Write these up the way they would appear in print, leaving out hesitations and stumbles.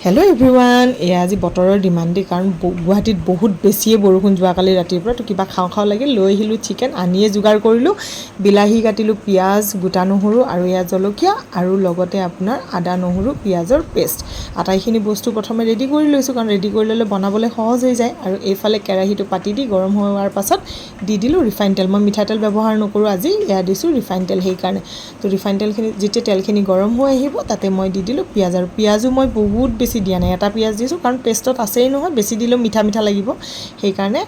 Hello' everyone, এয়া আজি বতৰৰ ডিমাণ্ডেই কাৰণ গুৱাহাটীত বহুত বেছিয়ে বৰষুণ যোৱাকালি ৰাতিৰ পৰা। তো কিবা খাওঁ খাওঁ লাগিল, লৈ আহিলোঁ চিকেন, আনিয়ে যোগাৰ কৰিলোঁ। বিলাহী কাটিলোঁ, পিঁয়াজ, গোটা নহৰু আৰু এয়া জলকীয়া আৰু লগতে আপোনাৰ আদা নহৰু পিঁয়াজৰ পেষ্ট। আটাইখিনি বস্তু প্ৰথমে ৰেডি কৰি লৈছোঁ কাৰণ ৰেডি কৰি ল'লে বনাবলৈ সহজ হৈ যায়। আৰু এইফালে কেৰাহীটো পাতি দি গৰম হোৱাৰ পাছত দি দিলোঁ ৰিফাইন তেল। মই মিঠাতেল ব্যৱহাৰ নকৰোঁ আজি, এয়া দিছোঁ ৰিফাইন তেল সেইকাৰণে। তো ৰিফাইন তেলখিনি যেতিয়া তেলখিনি গৰম হৈ আহিব তাতে মই দি দিলোঁ পিঁয়াজ, আৰু পিঁয়াজো মই বহুত বেছি দিয়া নাই, এটা পিঁয়াজ দিছোঁ কাৰণ পেষ্টত আছেই নহয়, বেছি দিলেও মিঠা মিঠা লাগিব সেইকাৰণে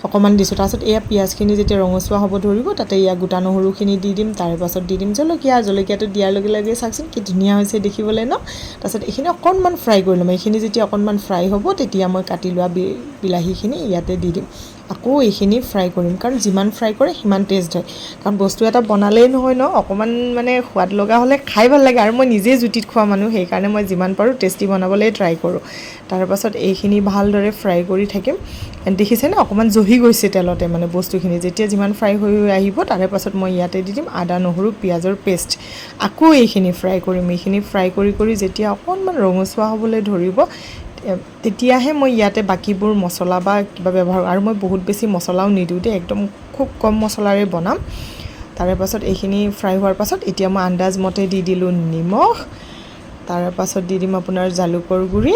অকণমান দিছোঁ। তাৰপাছত এয়া পিঁয়াজখিনি যেতিয়া ৰঙচুৱা হ'ব ধৰিব তাতে এয়া গোটা নহৰুখিনি দি দিম, তাৰেপাছত দি দিম জলকীয়া। জলকীয়াটো দিয়াৰ লগে লগে চাওকচোন কি ধুনীয়া হৈছে দেখিবলৈ ন। তাৰপাছত এইখিনি অকণমান ফ্ৰাই কৰি ল'ম। এইখিনি যেতিয়া অকণমান ফ্ৰাই হ'ব তেতিয়া মই কাটি লোৱা বিলাহীখিনি ইয়াতে দি দিম। আকৌ এইখিনি ফ্ৰাই কৰিম কাৰণ যিমান ফ্ৰাই কৰে সিমান টেষ্ট হয়। কাৰণ বস্তু এটা বনালেই নহয় ন, অকণমান মানে সোৱাদ লগা হ'লে খাই ভাল লাগে। আৰু মই নিজেই জুতিত খোৱা মানুহ সেইকাৰণে মই যিমান পাৰোঁ টেষ্টি বনাবলৈ ট্ৰাই কৰোঁ। তাৰপাছত এইখিনি ভালদৰে ফ্ৰাই কৰি থাকিম। দেখিছেনে অকণমান জহি গৈছে তেলতে, মানে বস্তুখিনি যেতিয়া যিমান ফ্ৰাই হৈ আহিব তাৰে পাছত মই ইয়াতে দি দিম আদা নহৰু পিঁয়াজৰ পেষ্ট। আকৌ এইখিনি ফ্ৰাই কৰিম। এইখিনি ফ্ৰাই কৰি কৰি যেতিয়া অকণমান ৰঙচুৱা হ'বলৈ ধৰিব তেতিয়াহে মই ইয়াতে বাকীবোৰ মছলা বা কিবা ব্যৱহাৰ কৰোঁ। আৰু মই বহুত বেছি মছলাও নিদিওঁ দেই, একদম খুব কম মছলাৰে বনাম। তাৰে পাছত এইখিনি ফ্ৰাই হোৱাৰ পাছত এতিয়া মই আন্দাজমতে দি দিলোঁ নিমখ, তাৰ পাছত দি দিম আপোনাৰ জালুকৰ গুড়ি,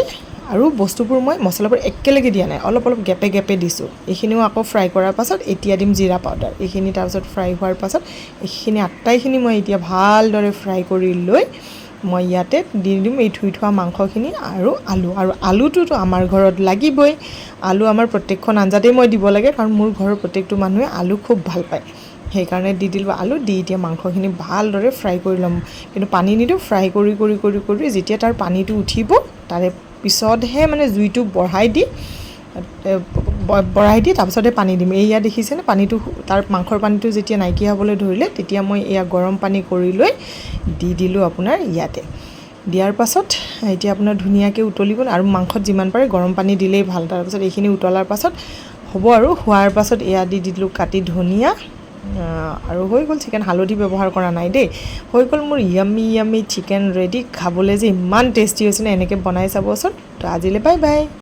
আৰু বস্তুবোৰ মই মছলাবোৰ একেলগে দিয়া নাই, অলপ অলপ গেপে গেপে দিছোঁ। এইখিনিও আকৌ ফ্ৰাই কৰাৰ পাছত এতিয়া দিম জিৰা পাউডাৰ। এইখিনি তাৰপাছত ফ্ৰাই হোৱাৰ পাছত এইখিনি আটাইখিনি মই এতিয়া ভালদৰে ফ্ৰাই কৰি লৈ মই ইয়াতে দি দিম এই ধুই থোৱা মাংসখিনি আৰু আলু। আৰু আলুটোতো আমাৰ ঘৰত লাগিবই, আলু আমাৰ প্ৰত্যেকখন আঞ্জাতেই মই দিব লাগে কাৰণ মোৰ ঘৰৰ প্ৰত্যেকটো মানুহে আলু খুব ভাল পায়। সেইকাৰণে দি দিলোঁ আলু, দি এতিয়া মাংসখিনি ভালদৰে ফ্ৰাই কৰি ল'ম। কিন্তু পানী নিদিওঁ, ফ্ৰাই কৰি কৰি কৰি কৰি যেতিয়া তাৰ পানীটো উঠিব তাৰে পিছতহে মানে জুইটো বঢ়াই দি তাৰপিছতে পানী দিম। এয়া দেখিছেনে পানীটো, তাৰ মাংসৰ পানীটো যেতিয়া নাইকিয়া হ'বলৈ ধৰিলে তেতিয়া মই এয়া গৰম পানী কৰি লৈ দি দিলোঁ আপোনাৰ ইয়াতে। দিয়াৰ পাছত এতিয়া আপোনাৰ ধুনীয়াকৈ উতলিব, আৰু মাংসত যিমান পাৰে গৰম পানী দিলেই ভাল। তাৰপাছত এইখিনি উতলাৰ পাছত হ'ব, আৰু হোৱাৰ পাছত এয়া দি দিলোঁ কাটি ধনিয়া, আৰু হৈ গ'ল চিকেন। হালধি ব্যৱহাৰ কৰা নাই দেই। হৈ গ'ল মোৰ য়ামি য়ামি চিকেন ৰেডি। খাবলৈ যে ইমান টেষ্টি হৈছিলে, এনেকৈ বনাই চাবচোন। তো আজিলৈ বাই বাই।